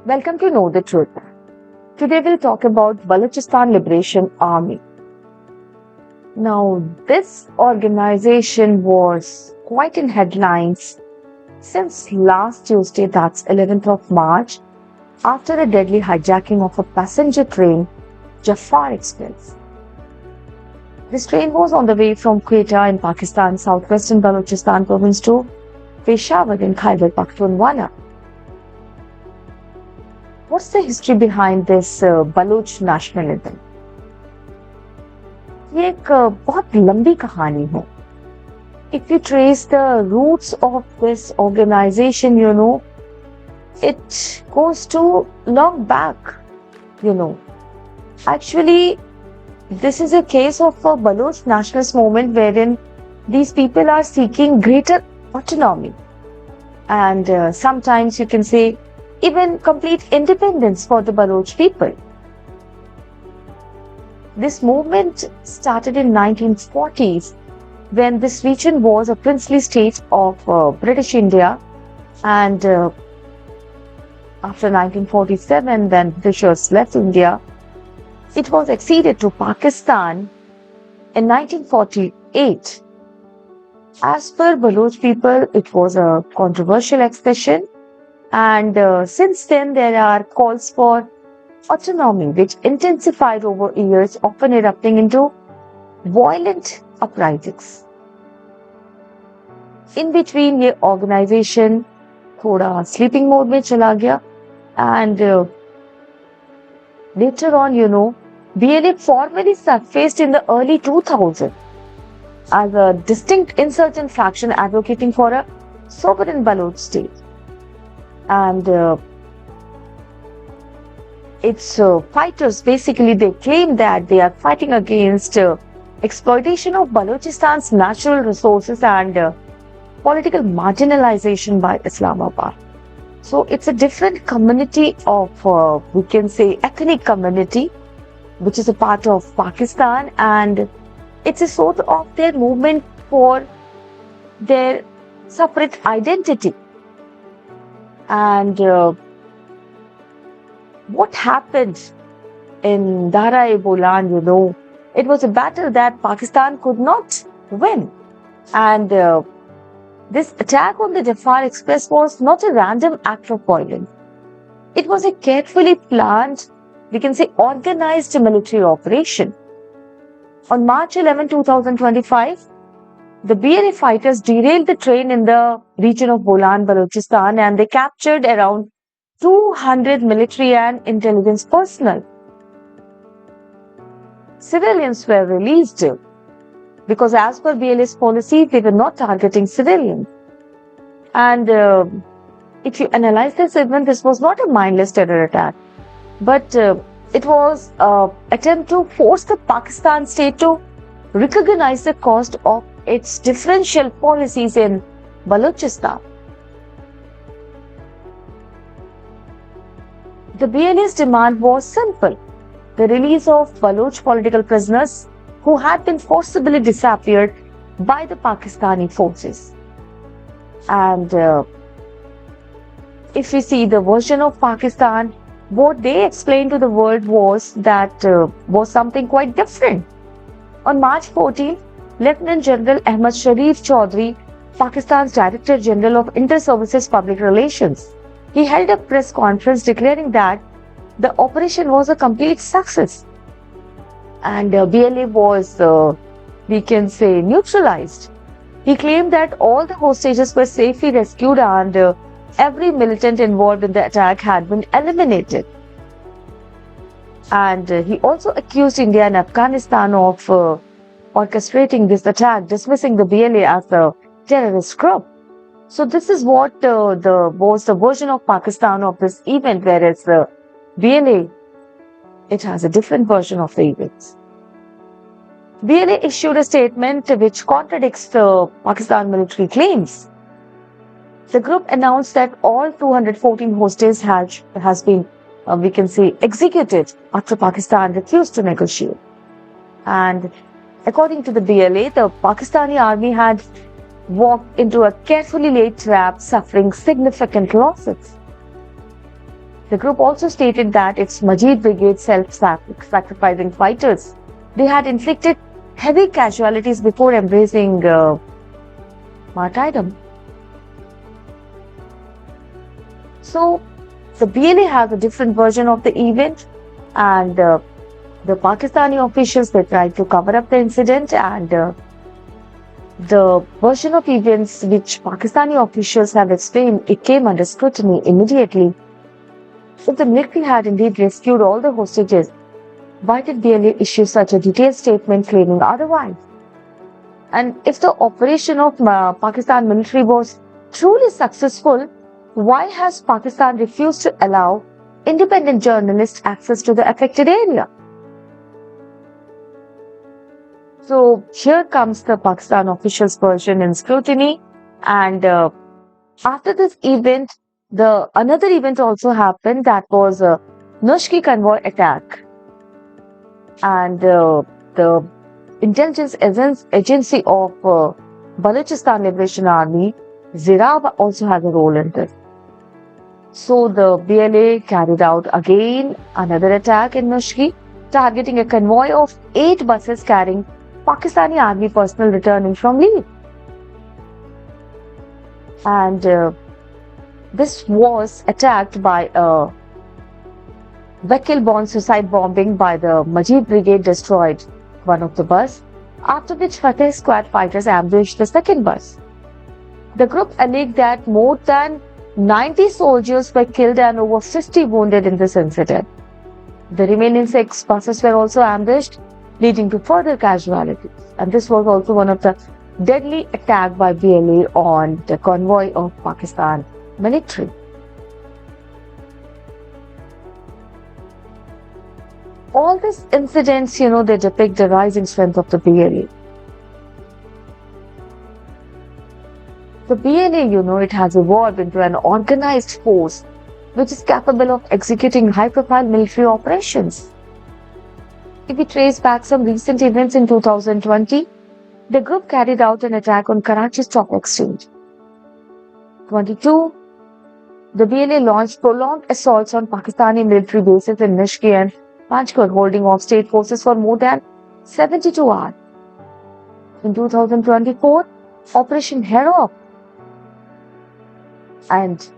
Welcome to Know the Truth. Today we'll talk about Balochistan Liberation Army. Now, this organization was quite in headlines since last Tuesday, that's 11th of March, after a deadly hijacking of a passenger train, Jafar Express. This train was on the way from Quetta in Pakistan, southwestern Balochistan province to Peshawar in Khyber Pakhtunkhwa. What's the history behind this Baloch nationalism? ये एक बहुत लंबी कहानी है. If you trace the roots of this organization, it goes to long back. Actually, this is a case of a Baloch nationalist movement wherein these people are seeking greater autonomy, and sometimes you can say even complete independence for the Baloch people. This movement started in 1940s when this region was a princely state of British India, and after 1947 when Britishers left India, it was acceded to Pakistan in 1948. As per Baloch people, it was a controversial accession, and since then there are calls for autonomy which intensified over years, often erupting into violent uprisings. In between, ये organization थोड़ा sleeping mode में चला गया, and later on, BLA formally surfaced in the early 2000s as a distinct insurgent faction advocating for a sovereign Baloch state. And its fighters, basically, they claim that they are fighting against exploitation of Balochistan's natural resources and political marginalization by Islamabad. So it's a different community of, we can say, ethnic community, which is a part of Pakistan, and it's a sort of their movement for their separate identity. And what happened in Dara-e-Bolan, it was a battle that Pakistan could not win. And this attack on the Jafar Express was not a random act of violence. It was a carefully planned, we can say, organized military operation. On March 11, 2025, the BLA fighters derailed the train in the region of Bolan, Balochistan, and they captured around 200 military and intelligence personnel. Civilians were released because as per BLA's policy, they were not targeting civilians. And if you analyze this event, this was not a mindless terror attack, but it was an attempt to force the Pakistan state to recognize the cost of its differential policies in Balochistan. The BLA's demand was simple: the release of Baloch political prisoners who had been forcibly disappeared by the Pakistani forces. And if we see the version of Pakistan, what they explained to the world was that was something quite different. On March 14, Lieutenant General Ahmad Sharif Chaudhry, Pakistan's Director General of Inter-Services Public Relations, he held a press conference declaring that the operation was a complete success. And BLA was, we can say, neutralized. He claimed that all the hostages were safely rescued and every militant involved in the attack had been eliminated. And he also accused India and Afghanistan of orchestrating this attack, dismissing the BLA as a terrorist group. So this is what was the version of Pakistan of this event, whereas BLA, it has a different version of the events. BLA issued a statement which contradicts the Pakistan military claims. The group announced that all 214 hostages has been, we can say, executed after Pakistan refused to negotiate. And according to the BLA, the Pakistani army had walked into a carefully laid trap, suffering significant losses. The group also stated that its Majid Brigade self-sacrificing fighters, they had inflicted heavy casualties before embracing martyrdom. So the BLA has a different version of the event, and the Pakistani officials, they tried to cover up the incident, and the version of events which Pakistani officials have explained, it came under scrutiny immediately. If the military had indeed rescued all the hostages, why did BLA issue such a detailed statement claiming otherwise? And if the operation of Pakistan military was truly successful, why has Pakistan refused to allow independent journalists access to the affected area? So here comes the Pakistan officials' version in scrutiny, and after this event, another event also happened, that was a Nushki convoy attack, and the intelligence agency of Balochistan Liberation Army, Zirab, also has a role in this. So the BLA carried out again another attack in Nushki, targeting a convoy of 8 buses carrying Pakistani army personnel returning from leave. And this was attacked by a vehicle-borne suicide bombing by the Majid Brigade, destroyed one of the bus, after which Fateh Squad fighters ambushed the second bus. The group alleged that more than 90 soldiers were killed and over 50 wounded in this incident. The remaining 6 buses were also ambushed, leading to further casualties. And this was also one of the deadly attacks by BLA on the convoy of Pakistan military. All these incidents, they depict the rising strength of the BLA. The BLA, it has evolved into an organized force which is capable of executing high-profile military operations. If we trace back some recent events in 2020, the group carried out an attack on Karachi Stock Exchange. 22, the BLA launched prolonged assaults on Pakistani military bases in Nushki and Panchkot, holding off state forces for more than 72 hours. In 2024, Operation Hero, and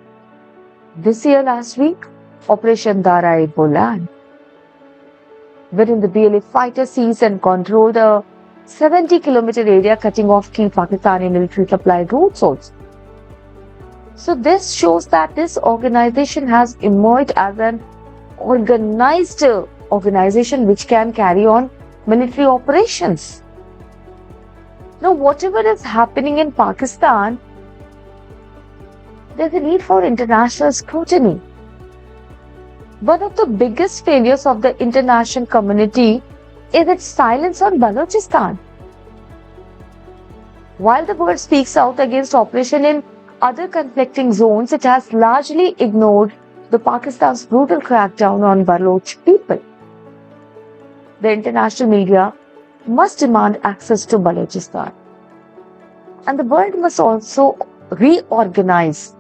this year last week, Operation Dara-e-Bolan, wherein the BLA fighters seized and controlled a 70-kilometer area, cutting off key Pakistani military supply routes also. So this shows that this organization has emerged as an organized organization which can carry on military operations. Now, whatever is happening in Pakistan, there's a need for international scrutiny. One of the biggest failures of the international community is its silence on Balochistan. While the world speaks out against oppression in other conflicting zones, it has largely ignored the Pakistan's brutal crackdown on Baloch people. The international media must demand access to Balochistan. And the world must also recognize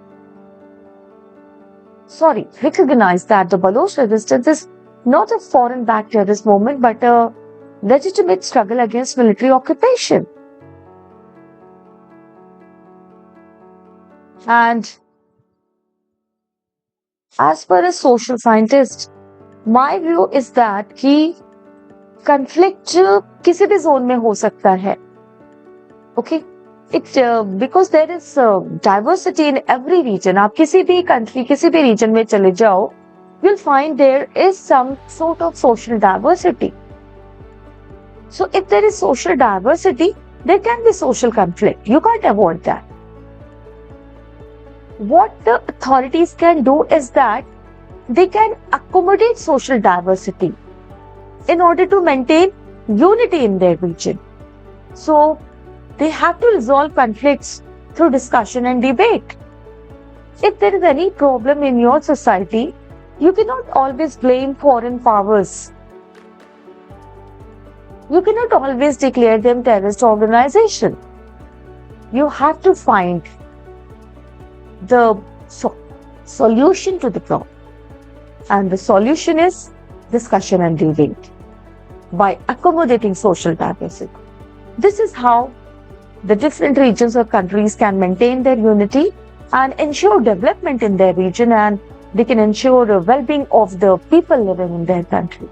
that the Baloch resistance is not a foreign-backed terrorist movement, but a legitimate struggle against military occupation. And as per a social scientist, my view is that कि conflict किसी भी zone में हो सकता है. Okay? Because there is diversity in every region. आप किसी भी country, किसी भी region में चले जाओ, you'll find there is some sort of social diversity. So if there is social diversity, there can be social conflict. You can't avoid that. What the authorities can do is that they can accommodate social diversity in order to maintain unity in their region. So they have to resolve conflicts through discussion and debate. If there is any problem in your society, you cannot always blame foreign powers. You cannot always declare them terrorist organization. You have to find the solution to the problem. And the solution is discussion and debate by accommodating social diversity. This is how the different regions or countries can maintain their unity and ensure development in their region, and they can ensure the well-being of the people living in their country.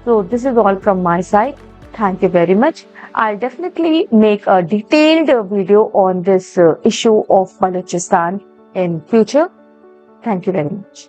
So this is all from my side. Thank you very much. I'll definitely make a detailed video on this issue of Balochistan in future. Thank you very much.